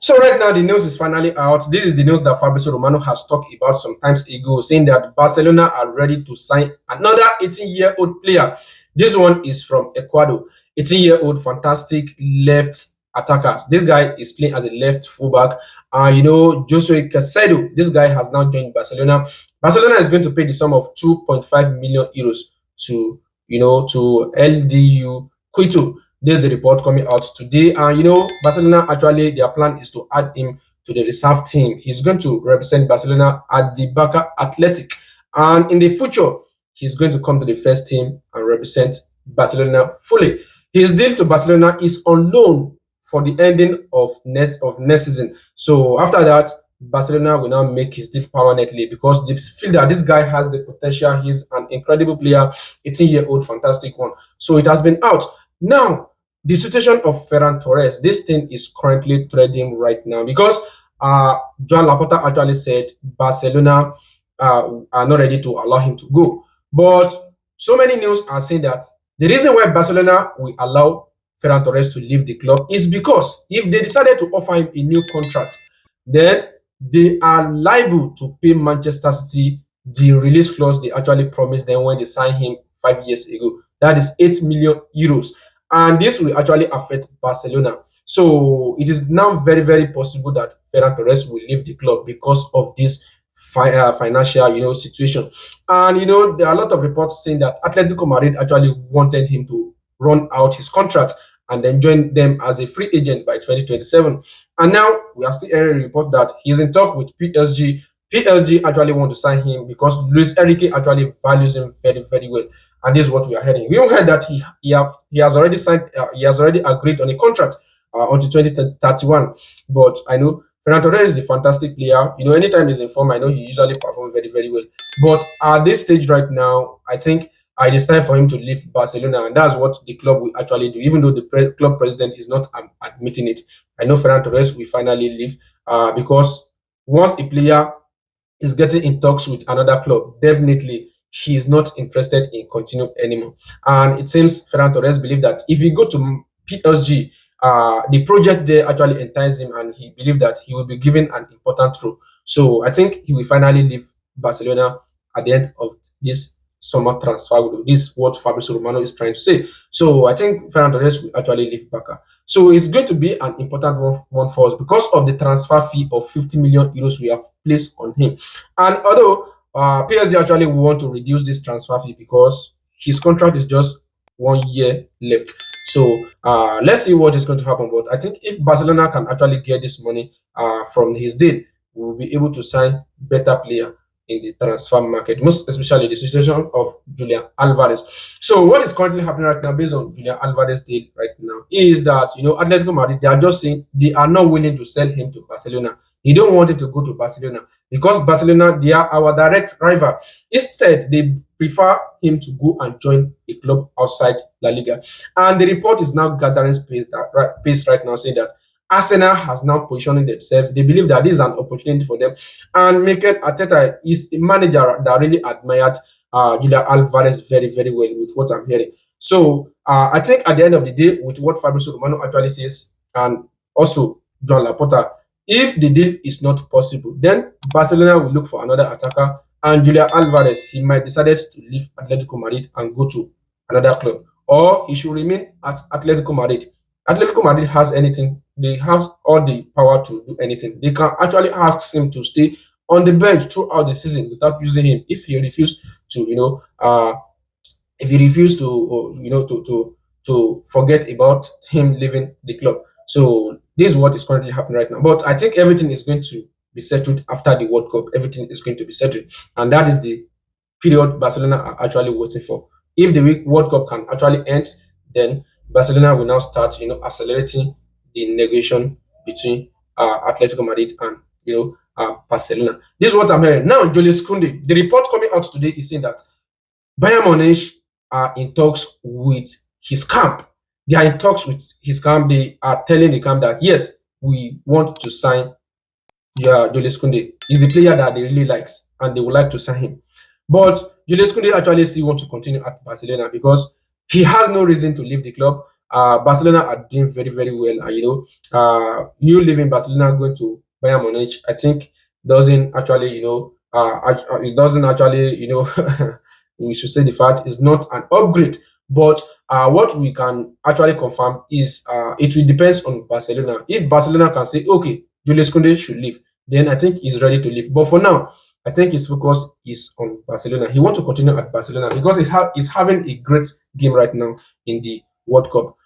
So right now, the news is finally out. This is the news that Fabrizio Romano has talked about some times ago, saying that Barcelona are ready to sign another 18-year-old player. This one is from Ecuador. 18-year-old fantastic left attackers. This guy is playing as a left fullback. Joshue Caicedo, this guy has now joined Barcelona. Barcelona is going to pay the sum of 2.5 million euros to, to LDU Quito. This is the report coming out today. And Barcelona actually their plan is to add him to the reserve team. He's going to represent Barcelona at the Barca Athletic. And in the future, he's going to come to the first team and represent Barcelona fully. His deal to Barcelona is on loan for the ending of next season. So after that, Barcelona will now make his deal permanently because they feel that this guy has the potential. He's an incredible player, 18-year-old, fantastic one. So it has been out. Now, the situation of Ferran Torres, this thing is currently trading right now because Joan Laporta actually said Barcelona are not ready to allow him to go. But so many news are saying that the reason why Barcelona will allow Ferran Torres to leave the club is because if they decided to offer him a new contract, then they are liable to pay Manchester City the release clause they actually promised them when they signed him 5 years ago. That is 8 million euros. And this will actually affect Barcelona. So it is now very, very possible that Ferran Torres will leave the club because of this financial, situation. And there are a lot of reports saying that Atletico Madrid actually wanted him to run out his contract and then join them as a free agent by 2027. And now we are still hearing reports that he is in talk with PSG. PSG actually want to sign him because Luis Enrique actually values him very, very well. And this is what we are hearing. We heard that he has already signed, he has already agreed on a contract until 2031. But I know Ferran Torres is a fantastic player. Anytime he's in form, I know he usually performs very, very well. But at this stage right now, I think it is time for him to leave Barcelona, and that's what the club will actually do, even though the club president is not admitting it. I know Ferran Torres will finally leave because once a player is getting in talks with another club, definitely he is not interested in continuing anymore. And it seems Ferran Torres believes that if he go to PSG, the project there actually entices him, and he believes that he will be given an important role. So I think he will finally leave Barcelona at the end of this summer transfer window. This is what Fabrizio Romano is trying to say. So I think Ferran Torres will actually leave Barca. So it's going to be an important one for us because of the transfer fee of 50 million euros we have placed on him. And although PSG actually want to reduce this transfer fee because his contract is just 1 year left. So let's see what is going to happen. But I think if Barcelona can actually get this money from his deal, we will be able to sign better player in the transfer market, most especially the situation of Julian Alvarez. So what is currently happening right now based on Julian Alvarez deal right now is that Atletico Madrid, they are just saying they are not willing to sell him to Barcelona. They don't want him to go to Barcelona because Barcelona, they are our direct rival. Instead, they prefer him to go and join a club outside La Liga. And the report is now gathering pace right now, saying that Arsenal has now positioning themselves. They believe that this is an opportunity for them. And Mikel Arteta is a manager that really admired Julian Alvarez very, very well with what I'm hearing. So I think at the end of the day, with what Fabrizio Romano actually says, and also Joan Laporta, if the deal is not possible, then Barcelona will look for another attacker. And Julian Alvarez, he might decide to leave Atletico Madrid and go to another club. Or he should remain at Atletico Madrid. Atletico Madrid has anything. They have all the power to do anything. They can actually ask him to stay on the bench throughout the season without using him if he refuses to, if he refuses to, to forget about him leaving the club. So this is what is currently happening right now. But I think everything is going to be settled after the World Cup. Everything is going to be settled, and that is the period Barcelona are actually waiting for. If the World Cup can actually end, then Barcelona will now start, accelerating the negotiation between Atletico Madrid and Barcelona. This is what I'm hearing now. Julius Kounde, the report coming out today is saying that Bayern Munich are in talks with his camp. They are in talks with his camp. They are telling the camp that yes, we want to sign Julius Kounde. He's a player that they really likes and they would like to sign him. But Julius Kounde actually still wants to continue at Barcelona because he has no reason to leave the club. Barcelona are doing very, very well. And you leaving Barcelona going to Bayern Munich, I think doesn't actually, it doesn't actually, we should say the fact is not an upgrade. But what we can actually confirm is it will depends on Barcelona. If Barcelona can say, okay, Julius Kounde should leave, then I think he's ready to leave. But for now, I think his focus is on Barcelona. He wants to continue at Barcelona because he's having a great game right now in the World Cup.